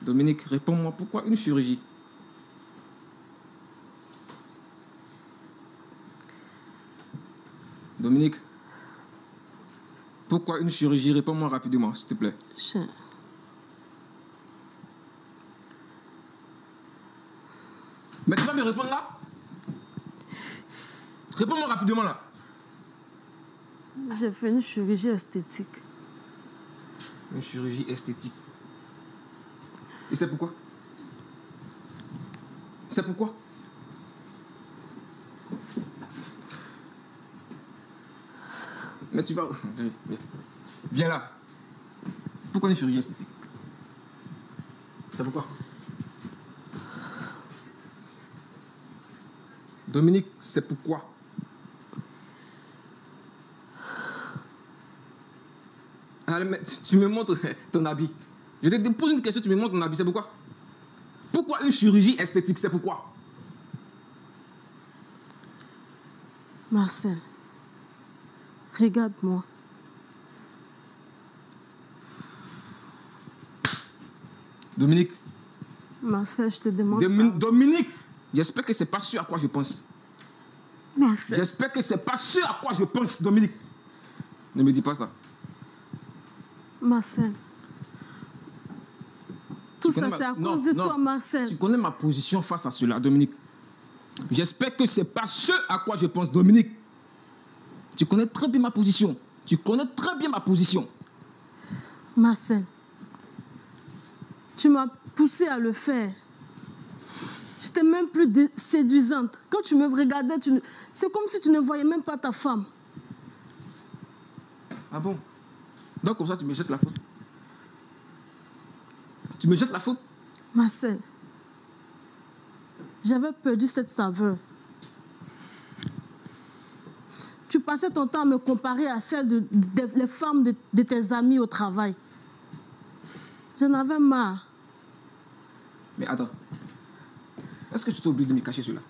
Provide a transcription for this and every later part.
Dominique, réponds-moi, pourquoi une chirurgie? Dominique, pourquoi une chirurgie? Réponds-moi rapidement, s'il te plaît. Mais tu vas me répondre là? Réponds-moi rapidement là. J'ai fait une chirurgie esthétique. Une chirurgie esthétique. Et c'est pourquoi? C'est pourquoi? Mais tu vas... Viens là. Pourquoi une chirurgie esthétique? C'est pourquoi? Dominique, c'est pourquoi? Allez, mais tu me montres ton habit. Je te pose une question, tu me montres ton habit, c'est pourquoi? Pourquoi une chirurgie esthétique, c'est pourquoi? Marcel, regarde-moi. Dominique. Marcel, je te demande... Dominique, j'espère que c'est pas ce à quoi je pense. Marcel. J'espère que c'est pas ce à quoi je pense, Dominique. Ne me dis pas ça. Marcel. Tout ça, c'est à cause de toi, Marcel. Tu connais ma position face à cela, Dominique. J'espère que c'est pas ce à quoi je pense, Dominique. Tu connais très bien ma position. Tu connais très bien ma position. Marcel, tu m'as poussé à le faire. Je n'étais même plus séduisante. Quand tu me regardais, c'est comme si tu ne voyais même pas ta femme. Ah bon? Donc comme ça, tu me jettes la faute? Tu me jettes la faute? Marcel, j'avais perdu cette saveur. Tu passais ton temps à me comparer à celles des femmes de tes amis au travail. J'en avais marre. Mais attends. Est-ce que tu t'es obligé de me cacher cela?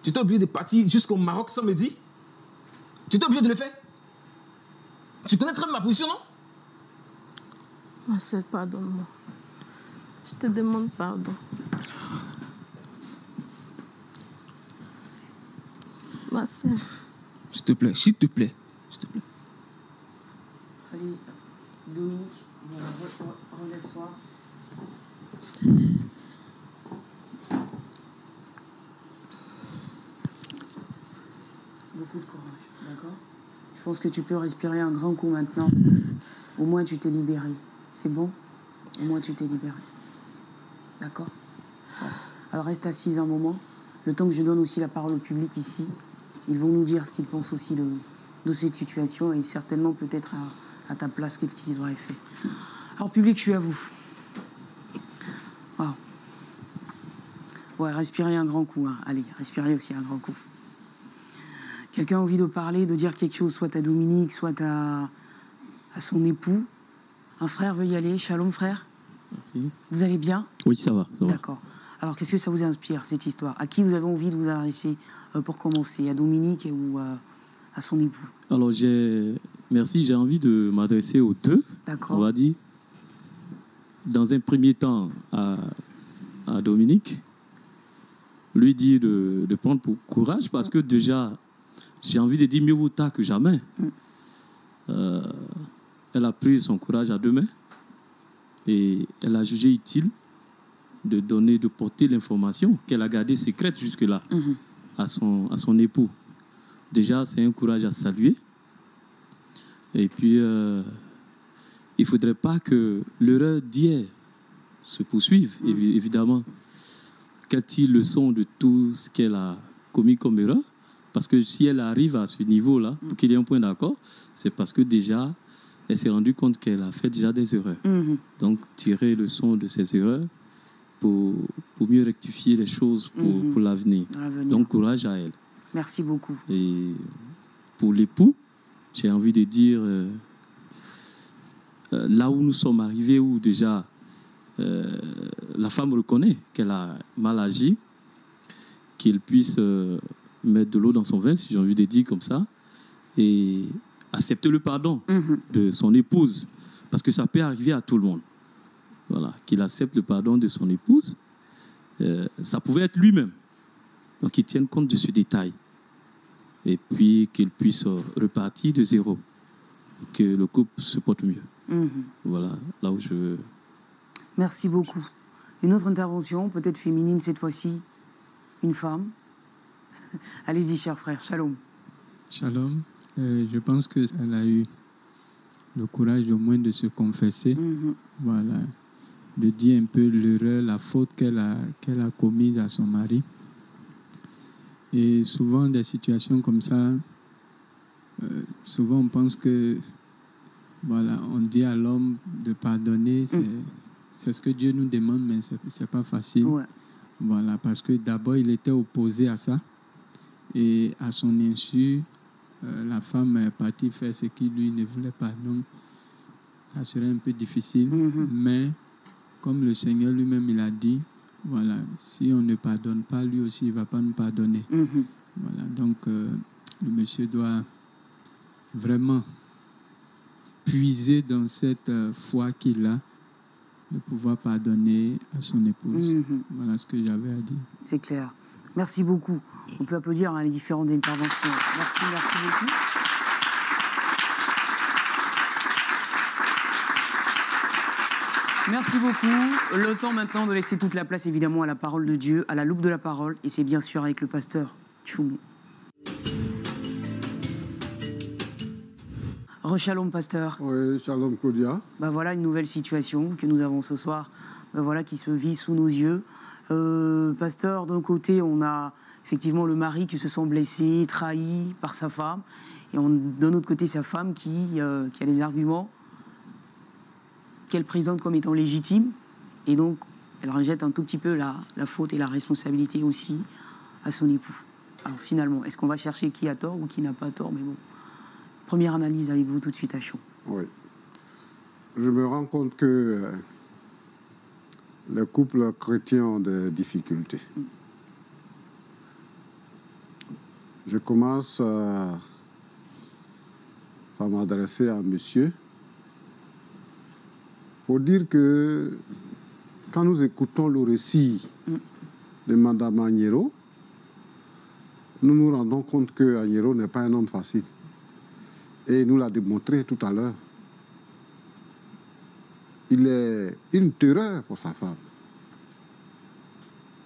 Tu t'es obligé de partir jusqu'au Maroc sans me dire? Tu t'es obligé de le faire? Tu connais très bien ma position, non? Marcel, pardonne-moi. Je te demande pardon. Marcel. S'il te plaît, s'il te plaît. S'il te plaît. Allez, Dominique, relève-toi. Beaucoup de courage, d'accord? Je pense que tu peux respirer un grand coup maintenant. Au moins, tu t'es libéré. C'est bon? Au moins, tu t'es libéré. D'accord? Bon. Alors, reste assise un moment. Le temps que je donne aussi la parole au public ici, ils vont nous dire ce qu'ils pensent aussi de cette situation et certainement peut-être à ta place, qu'est-ce qu'ils auraient fait. Alors, public, je suis à vous. Wow. Ouais, respirez un grand coup. Hein. Allez, respirez aussi un grand coup. Quelqu'un a envie de parler, de dire quelque chose, soit à Dominique, soit à son époux. Un frère veut y aller. Shalom, frère. Merci. Vous allez bien? Oui, ça va. D'accord. Alors, qu'est-ce que ça vous inspire, cette histoire? À qui vous avez envie de vous adresser pour commencer? À Dominique ou à son époux? Alors, merci, j'ai envie de m'adresser aux deux. D'accord. On va dire. Dans un premier temps, à Dominique, lui dire de prendre courage parce que déjà, j'ai envie de dire mieux vaut tard que jamais. Elle a pris son courage à deux mains et elle a jugé utile de porter l'information qu'elle a gardée secrète jusque-là à son époux. Déjà, c'est un courage à saluer. Et puis, il ne faudrait pas que l'erreur d'hier se poursuive, évidemment. Qu'elle tire leçon de tout ce qu'elle a commis comme erreur. Parce que si elle arrive à ce niveau-là, pour qu'il y ait un point d'accord, c'est parce que déjà, elle s'est rendue compte qu'elle a fait déjà des erreurs. Donc, tirer leçon de ces erreurs pour mieux rectifier les choses pour l'avenir. Donc, courage à elle. Merci beaucoup. Et pour l'époux, j'ai envie de dire, là où nous sommes arrivés, où déjà la femme reconnaît qu'elle a mal agi, qu'il puisse mettre de l'eau dans son vin, si j'ai envie de dire comme ça, et accepter le pardon de son épouse, parce que ça peut arriver à tout le monde. voilà, qu'il accepte le pardon de son épouse. Ça pouvait être lui-même. Donc, qu'il tienne compte de ce détail. Et puis, qu'il puisse repartir de zéro. Que le couple se porte mieux. Voilà, là où je veux. Merci beaucoup. Une autre intervention, peut-être féminine cette fois-ci. Une femme. Allez-y, cher frère. Shalom. Shalom. Je pense qu'elle a eu le courage au moins de se confesser. Voilà. De dire un peu l'erreur, la faute qu'elle a commise à son mari. Et souvent, des situations comme ça, souvent on pense que, voilà, on dit à l'homme de pardonner, c'est ce que Dieu nous demande, mais c'est pas facile. Ouais. Voilà, parce que d'abord, il était opposé à ça. Et à son insu, la femme est partie faire ce qu'il lui ne voulait pas. Donc, ça serait un peu difficile. Mais, comme le Seigneur lui-même, il a dit, voilà, si on ne pardonne pas, lui aussi, il ne va pas nous pardonner. Voilà, donc, le monsieur doit vraiment puiser dans cette foi qu'il a de pouvoir pardonner à son épouse. Voilà ce que j'avais à dire. C'est clair. Merci beaucoup. On peut applaudir les différentes interventions. Merci beaucoup. Merci beaucoup. Le temps maintenant de laisser toute la place évidemment à la parole de Dieu, à la loupe de la parole. Et c'est bien sûr avec le pasteur Tchoumou. Shalom, pasteur. Oui, shalom, Claudia. Voilà une nouvelle situation que nous avons ce soir, voilà, qui se vit sous nos yeux. Pasteur, d'un côté, on a effectivement le mari qui se sent blessé, trahi par sa femme. Et d'un autre côté, sa femme qui a des arguments qu'elle présente comme étant légitimes. Et donc, elle rejette un tout petit peu la faute et la responsabilité aussi à son époux. Alors finalement, est-ce qu'on va chercher qui a tort ou qui n'a pas tort? Mais bon. Première analyse avec vous tout de suite à chaud. Oui. Je me rends compte que les couples chrétiens ont des difficultés. Je commence par m'adresser à monsieur pour dire que quand nous écoutons le récit de Madame Agnero, nous nous rendons compte que Agnero n'est pas un homme facile. Et il nous l'a démontré tout à l'heure. Il est une terreur pour sa femme.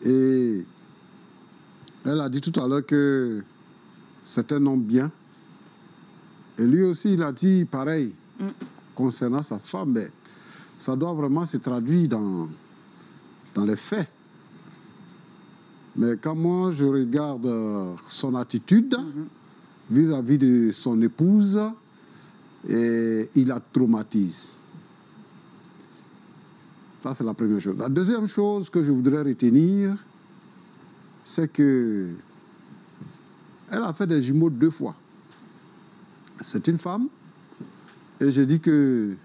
Et elle a dit tout à l'heure que c'est un homme bien. Et lui aussi, il a dit pareil concernant sa femme. Mais ça doit vraiment se traduire dans les faits. Mais quand moi, je regarde son attitude vis-à-vis de son épouse, et il la traumatise. Ça, c'est la première chose. La deuxième chose que je voudrais retenir, c'est que elle a fait des jumeaux 2 fois. C'est une femme, et j'ai dit que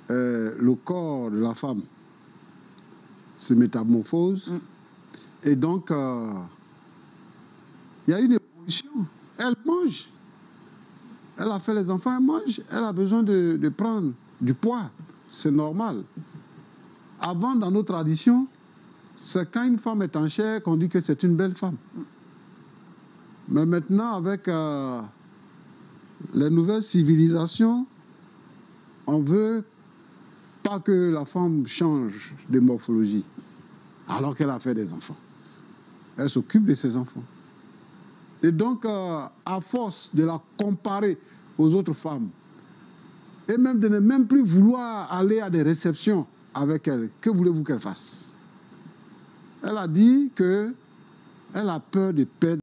le corps de la femme se métamorphose, et donc il y a une évolution. Elle mange. Elle a fait les enfants, elle mange. Elle a besoin de prendre du poids. C'est normal. Avant, dans nos traditions, c'est quand une femme est en chair qu'on dit que c'est une belle femme. Mais maintenant, avec les nouvelles civilisations, on veut pas que la femme change de morphologie, alors qu'elle a fait des enfants. Elle s'occupe de ses enfants. Et donc, à force de la comparer aux autres femmes, et même de ne même plus vouloir aller à des réceptions avec elle, que voulez-vous qu'elle fasse? Elle a dit qu'elle a peur de perdre